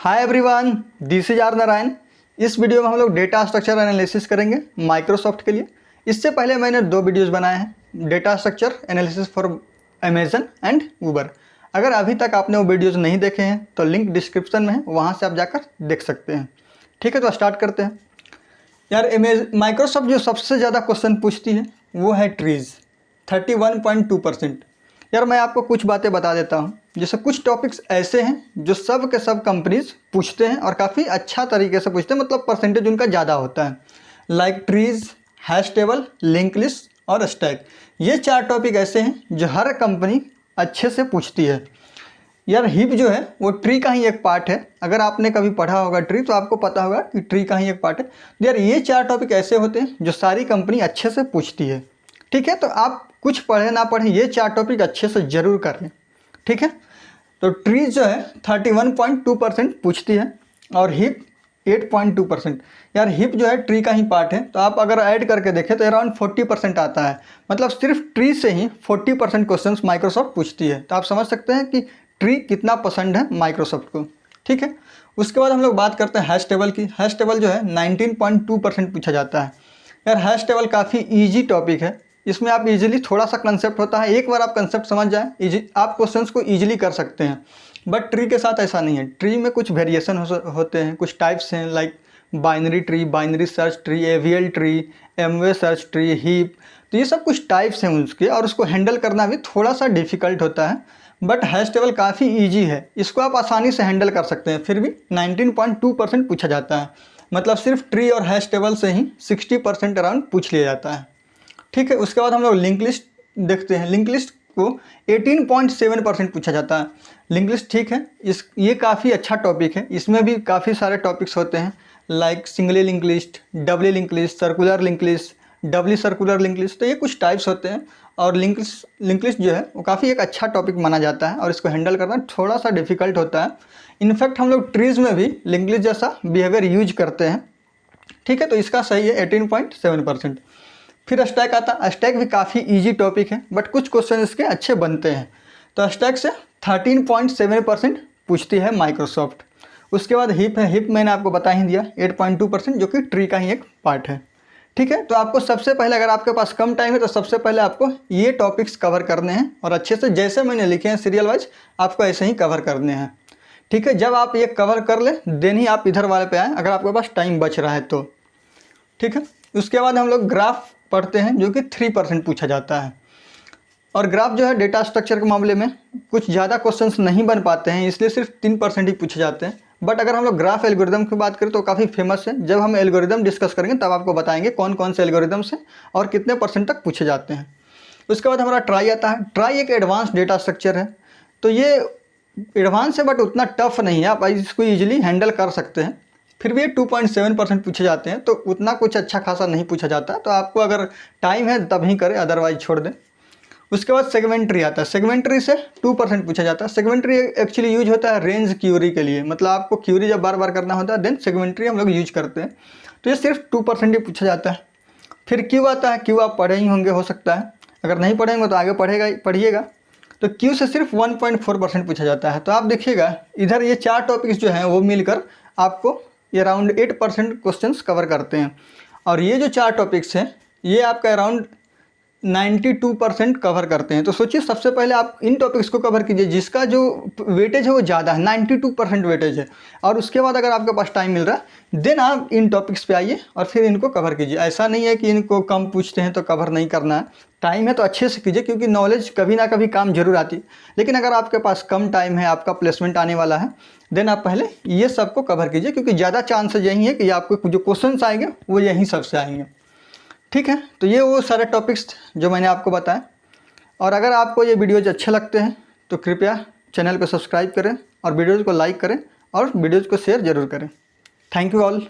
Hi everyone, this is R Narayan. इस video में हम लोग डेटा स्ट्रक्चर एनालिसिस करेंगे माइक्रोसॉफ्ट के लिए। इससे पहले मैंने 2 वीडियोस बनाए हैं, data structure analysis for Amazon and Uber. अगर अभी तक आपने वो वीडियोस नहीं देखे हैं तो लिंक डिस्क्रिप्शन में है, वहाँ से आप जाकर देख सकते हैं। ठीक है, तो स्टार्ट करते हैं। यार माइक्रोसॉफ्ट जो सबसे ज़्यादा क्वेश्चन पूछती है वो है ट्रीज़, 31.2%। यार मैं आपको कुछ बातें बता देता हूँ। जैसे कुछ टॉपिक्स ऐसे हैं जो सब के सब कंपनीज पूछते हैं और काफ़ी अच्छा तरीके से पूछते हैं, मतलब परसेंटेज उनका ज़्यादा होता है। Like trees, hash table, link list और स्टैक। ये 4 टॉपिक ऐसे हैं जो हर कंपनी अच्छे से पूछती है। यार हीप जो है वो ट्री का ही एक पार्ट है। अगर आपने कभी पढ़ा होगा ट्री तो आपको पता होगा कि ट्री का ही एक पार्ट है। यार ये 4 टॉपिक ऐसे होते हैं जो सारी कंपनी अच्छे से पूछती है। ठीक है, तो आप कुछ पढ़े ना पढ़े ये 4 टॉपिक अच्छे से ज़रूर कर लें। ठीक है, तो ट्री जो है 31.2% पूछती है और हिप 8.2%। यार हिप जो है ट्री का ही पार्ट है, तो आप अगर ऐड करके देखें तो अराउंड 40% आता है। मतलब सिर्फ ट्री से ही 40% क्वेश्चन माइक्रोसॉफ्ट पूछती है। तो आप समझ सकते हैं कि ट्री कितना पसंद है माइक्रोसॉफ्ट को। ठीक है, उसके बाद हम लोग बात करते हैं हैश टेबल की। हैश टेबल जो है 19.2% पूछा जाता है। यार हैश टेबल काफ़ी ईजी टॉपिक है। इसमें आप इजीली, थोड़ा सा कंसेप्ट होता है, एक बार आप कंसेप्ट समझ जाए आप क्वेश्चंस को इजीली कर सकते हैं। बट ट्री के साथ ऐसा नहीं है। ट्री में कुछ वेरिएशन होते हैं, कुछ टाइप्स हैं, like binary tree, binary search tree, AVL tree, Amway search tree, heap. तो ये सब कुछ टाइप्स हैं उसके, और उसको हैंडल करना भी थोड़ा सा डिफ़िकल्ट होता है। बट हैश टेबल काफ़ी ईजी है, इसको आप आसानी से हैंडल कर सकते हैं। फिर भी 19.2% पूछा जाता है। मतलब सिर्फ ट्री और हैश टेबल से ही 60% अराउंड पूछ लिया जाता है। ठीक है, उसके बाद हम लोग लिंक लिस्ट देखते हैं। लिंक लिस्ट को 18.7% पूछा जाता है। लिंक लिस्ट ठीक है, ये काफ़ी अच्छा टॉपिक है। इसमें भी काफ़ी सारे टॉपिक्स होते हैं, like singly link list, doubly link list, circular link list, doubly circular link list. तो ये कुछ टाइप्स होते हैं, और लिंक लिस्ट जो है वो काफ़ी एक अच्छा टॉपिक माना जाता है, और इसको हैंडल करना थोड़ा सा डिफिकल्ट होता है। इनफैक्ट हम लोग ट्रीज़ में भी लिंक लिस्ट जैसा बिहेवियर यूज करते हैं। ठीक है, तो इसका सही है 18.7%। फिर स्टैक आता है। स्टैक भी काफ़ी इजी टॉपिक है, बट कुछ क्वेश्चन इसके अच्छे बनते हैं। तो स्टैक से 13.7% पूछती है माइक्रोसॉफ्ट। उसके बाद हिप है। हिप मैंने आपको बता ही दिया, 8.2%, जो कि ट्री का ही एक पार्ट है। ठीक है, तो आपको सबसे पहले, अगर आपके पास कम टाइम है तो सबसे पहले आपको ये टॉपिक्स कवर करने हैं, और अच्छे से जैसे मैंने लिखे हैं सीरियल वाइज आपको ऐसे ही कवर करने हैं। ठीक है, जब आप ये कवर कर लें देन ही आप इधर वाले पे आएँ, अगर आपके पास टाइम बच रहा है तो। ठीक है, उसके बाद हम लोग ग्राफ पढ़ते हैं, जो कि 3% पूछा जाता है। और ग्राफ जो है डेटा स्ट्रक्चर के मामले में कुछ ज़्यादा क्वेश्चंस नहीं बन पाते हैं, इसलिए सिर्फ 3% ही पूछे जाते हैं। बट अगर हम लोग ग्राफ एल्गोरिदम की बात करें तो काफ़ी फेमस है। जब हम एल्गोरिदम डिस्कस करेंगे तब आपको बताएंगे कौन कौन से एल्गोरिदम्स हैं और कितने % तक पूछे जाते हैं। उसके बाद हमारा ट्राई आता है। ट्राई एक एडवांस डेटा स्ट्रक्चर है, तो ये एडवांस है बट उतना टफ नहीं है, आप इसको ईजिली हैंडल कर सकते हैं। फिर भी 2.7% पूछे जाते हैं, तो उतना कुछ अच्छा खासा नहीं पूछा जाता। तो आपको अगर टाइम है तभी करें, अदरवाइज छोड़ दें। उसके बाद सेगमेंट्री आता है। सेगमेंट्री से 2% पूछा जाता है। सेगमेंट्री एक्चुअली यूज होता है रेंज क्यूरी के लिए, मतलब आपको क्यूरी जब बार बार करना होता है देन सेगमेंट्री हम लोग यूज करते हैं। तो ये सिर्फ 2% ही पूछा जाता है। फिर क्यू आता है। क्यू आप पढ़े ही होंगे, हो सकता है, अगर नहीं पढ़ेंगे तो आगे पढ़िएगा। तो क्यू से सिर्फ 1.4% पूछा जाता है। तो आप देखिएगा इधर ये 4 टॉपिक्स जो हैं वो मिलकर आपको अराउंड 8% क्वेश्चंस कवर करते हैं। और ये जो 4 टॉपिक्स हैं ये आपका अराउंड 92% कवर करते हैं। तो सोचिए, सबसे पहले आप इन टॉपिक्स को कवर कीजिए जिसका जो वेटेज है वो ज़्यादा है, 92% वेटेज है। और उसके बाद अगर आपके पास टाइम मिल रहा है देन आप इन टॉपिक्स पे आइए और फिर इनको कवर कीजिए। ऐसा नहीं है कि इनको कम पूछते हैं तो कवर नहीं करना है। टाइम है तो अच्छे से कीजिए, क्योंकि नॉलेज कभी ना कभी काम जरूर आती है। लेकिन अगर आपके पास कम टाइम है, आपका प्लेसमेंट आने वाला है, देन आप पहले ये सबको कवर कीजिए, क्योंकि ज़्यादा चांसेस यही है कि आपको जो क्वेश्चंस आएंगे वो यहीं सबसे आएंगे। ठीक है, तो ये वो सारे टॉपिक्स जो मैंने आपको बताए। और अगर आपको ये वीडियोज़ अच्छे लगते हैं तो कृपया चैनल को सब्सक्राइब करें और वीडियोज़ को लाइक करें और वीडियोज़ को शेयर ज़रूर करें। Thank you all.